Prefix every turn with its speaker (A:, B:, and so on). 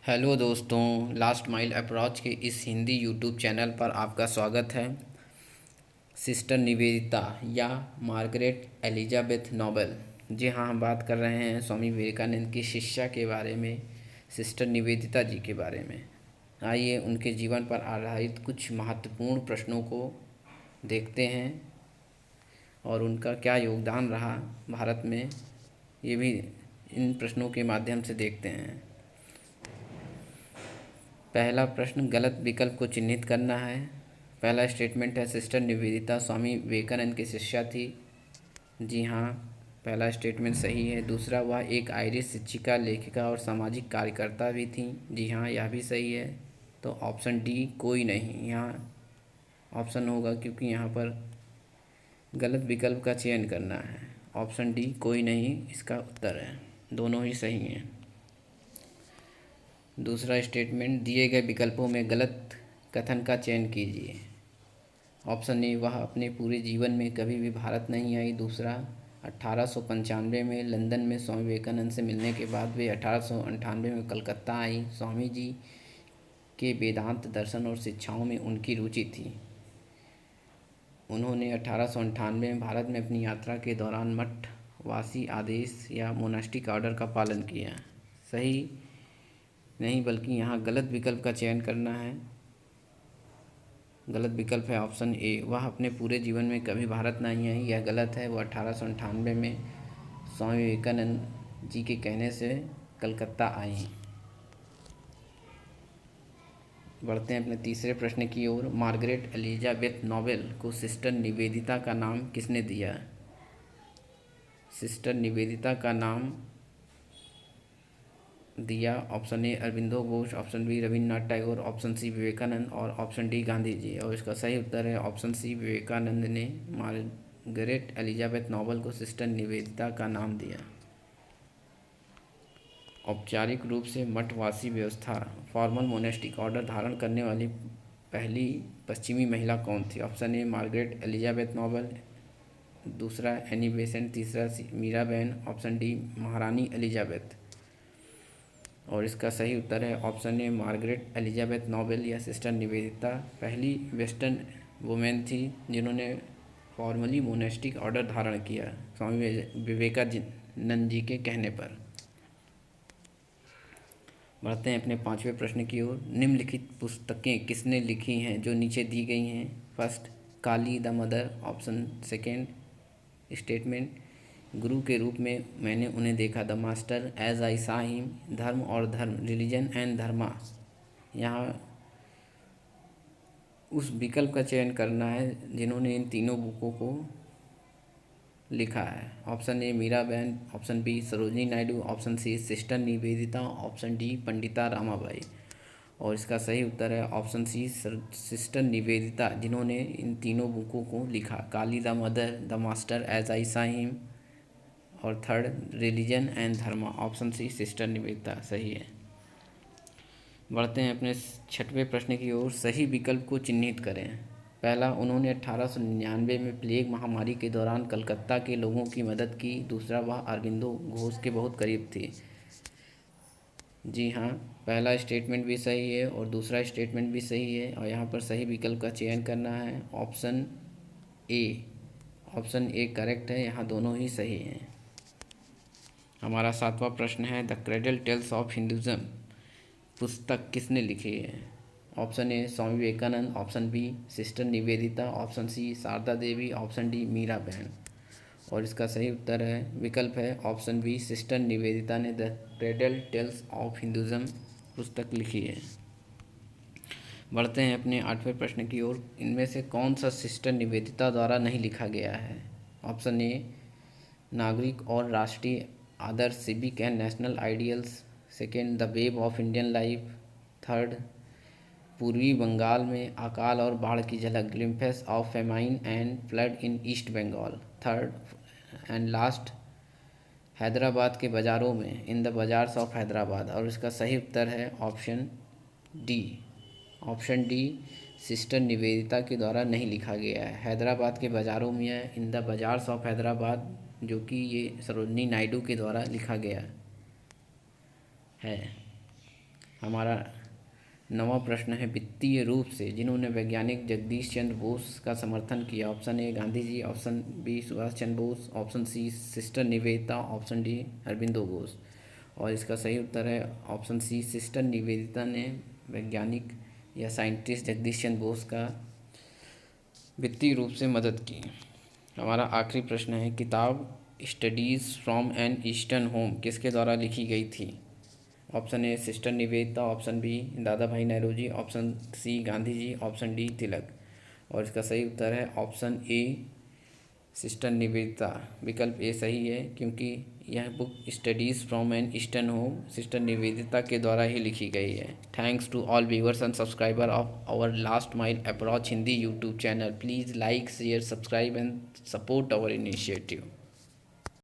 A: Hello दोस्तों, last mile approach के इस हिंदी यूट्यूब चैनल पर आपका स्वागत है। सिस्टर निवेदिता या मार्गरेट एलिजाबेथ नोबल। जी हाँ, हम बात कर रहे हैं स्वामी विवेकानंद की शिष्या के बारे में, सिस्टर निवेदिता जी के बारे में। आइए उनके जीवन पर आधारित कुछ महत्वपूर्ण प्रश्नों को देखते हैं और उनका क्या योगदान रहा भारत में, ये भी इन प्रश्नों के माध्यम से देखते हैं। पहला प्रश्न, गलत विकल्प को चिन्हित करना है। पहला स्टेटमेंट है, सिस्टर निवेदिता स्वामी विवेकानंद की शिष्या थी। जी हाँ, पहला स्टेटमेंट सही है। दूसरा, वह एक आयरिश शिक्षिका, लेखिका और सामाजिक कार्यकर्ता भी थी। जी हाँ, यह भी सही है। तो ऑप्शन डी कोई नहीं यहाँ ऑप्शन होगा, क्योंकि यहाँ पर गलत विकल्प का चयन करना है। ऑप्शन डी कोई नहीं इसका उत्तर है। दोनों ही सही हैं। दूसरा स्टेटमेंट, दिए गए विकल्पों में गलत कथन का चयन कीजिए। ऑप्शन ए, वह अपने पूरे जीवन में कभी भी भारत नहीं आई। दूसरा, 1895 में लंदन में स्वामी विवेकानंद से मिलने के बाद वे 1898 में कलकत्ता आई। स्वामी जी के वेदांत दर्शन और शिक्षाओं में उनकी रुचि थी। उन्होंने 1898 में भारत में अपनी यात्रा के दौरान मठवासी आदेश या मोनास्टिक ऑर्डर का पालन किया। सही नहीं, बल्कि यहाँ गलत विकल्प का चयन करना है। गलत विकल्प है ऑप्शन ए, वह अपने पूरे जीवन में कभी भारत नहीं आई। यह गलत है। वह 1898 में स्वामी विवेकानंद जी के कहने से कलकत्ता आई। बढ़ते हैं अपने तीसरे प्रश्न की ओर। मार्गरेट एलिजाबेथ नोबेल को सिस्टर निवेदिता का नाम किसने दिया? सिस्टर निवेदिता का नाम दिया। Option A Aurobindo Ghosh, option B Rabindranath Tagore, option C Vivekananda और ऑप्शन डी गांधी जी। और इसका सही उत्तर है ऑप्शन सी, विवेकानंद ने मार्गरेट एलिजाबेथ नोबल को सिस्टर निवेदिता का नाम दिया। औपचारिक रूप से मठवासी व्यवस्था फॉर्मल मोनेस्टिक ऑर्डर धारण करने वाली पहली पश्चिमी महिला कौन थी? Option A Margaret Elizabeth Noble, दूसरा एनी बेसेंट, तीसरा Mirabehn, option D Maharani Elizabeth. और इसका सही उत्तर है option A Margaret Elizabeth Noble या सिस्टर निवेदिता पहली वेस्टर्न वुमेन थी जिन्होंने फॉर्मली मोनेस्टिक ऑर्डर धारण किया स्वामी विवेकानंद जी के कहने पर। बढ़ते हैं अपने पांचवें प्रश्न की ओर। निम्नलिखित पुस्तकें किसने लिखी हैं जो नीचे दी गई हैं? First, Kali the mother. Option second statement, गुरु के रूप में मैंने उन्हें देखा, the master as I saw him, धर्म और धर्म, रिलीजन एंड धर्मा। यहाँ उस विकल्प का चयन करना है जिन्होंने इन तीनों बुकों को लिखा है। Option A Mirabehn, option B Sarojini Naidu, option C sister Nivedita, option D Pandita Ramabai. और इसका सही उत्तर है ऑप्शन सी सिस्टर निवेदिता, जिन्होंने इन तीनों बुकों को लिखा, Kali the mother, the master as I saw him और third religion and Dharma. Option C sister Nivedita सही है। बढ़ते हैं अपने छठवें प्रश्न की ओर। सही विकल्प को चिन्हित करें। पहला, उन्होंने 1899 में प्लेग महामारी के दौरान कलकत्ता के लोगों की मदद की। दूसरा, वह अरबिंदो घोष के बहुत करीब थे। जी हाँ, पहला स्टेटमेंट भी सही है और दूसरा स्टेटमेंट भी सही है। और यहाँ पर सही विकल्प का चयन करना है option A. Option A correct है, यहाँ दोनों ही सही हैं। हमारा सातवां प्रश्न है, the cradle tales of Hinduism पुस्तक किसने लिखी है? Option A Swami Vivekananda, option B sister Nivedita, option C Sarada Devi, option D Mira Behn. और इसका सही उत्तर है विकल्प है ऑप्शन बी, सिस्टर निवेदिता ने the cradle tales of Hinduism पुस्तक लिखी है। बढ़ते हैं अपने आठवें प्रश्न की ओर। इनमें से कौन सा सिस्टर निवेदिता द्वारा नहीं लिखा गया है? ऑप्शन ए नागरिक और राष्ट्रीय आदर्श, civic and national ideals. Second, the wave of Indian life. Third, पूर्वी बंगाल में अकाल और बाढ़ की झलक, glimpse of famine and flood in east Bengal. Third and last, Hyderabad के बाज़ारों में, in the bazaars of Hyderabad. और इसका सही उत्तर है option D. Option D sister Nivedita के द्वारा नहीं लिखा गया है। हैदराबाद के बाज़ारों में है, इन द बाज़ार्स ऑफ हैदराबाद, जो कि ये सरोजनी नायडू के द्वारा लिखा गया है। हमारा 9वां प्रश्न है, वित्तीय रूप से जिन्होंने वैज्ञानिक जगदीश चंद्र बोस का समर्थन किया। Option A Gandhi ji, option B Subhash Chandra Bose, option C sister Nivedita, option D Aurobindo Ghosh. और इसका सही उत्तर है ऑप्शन सी, सिस्टर निवेदिता ने वैज्ञानिक या साइंटिस्ट जगदीश चंद्र बोस का वित्तीय रूप से मदद की। हमारा आखिरी प्रश्न है, किताब studies from an eastern home किसके द्वारा लिखी गई थी। Option A sister Nivedita, option B Dada Bhai Nehru, option C Gandhi ji, option D Tilak. और इसका सही उत्तर है ऑप्शन ए सिस्टर निवेदिता। विकल्प ए सही है क्योंकि यह book studies from an eastern home sister Nivedita के द्वारा ही लिखी गई है। Thanks to all viewers and subscriber of our last mile approach Hindi YouTube channel. Please like share subscribe and support our initiative.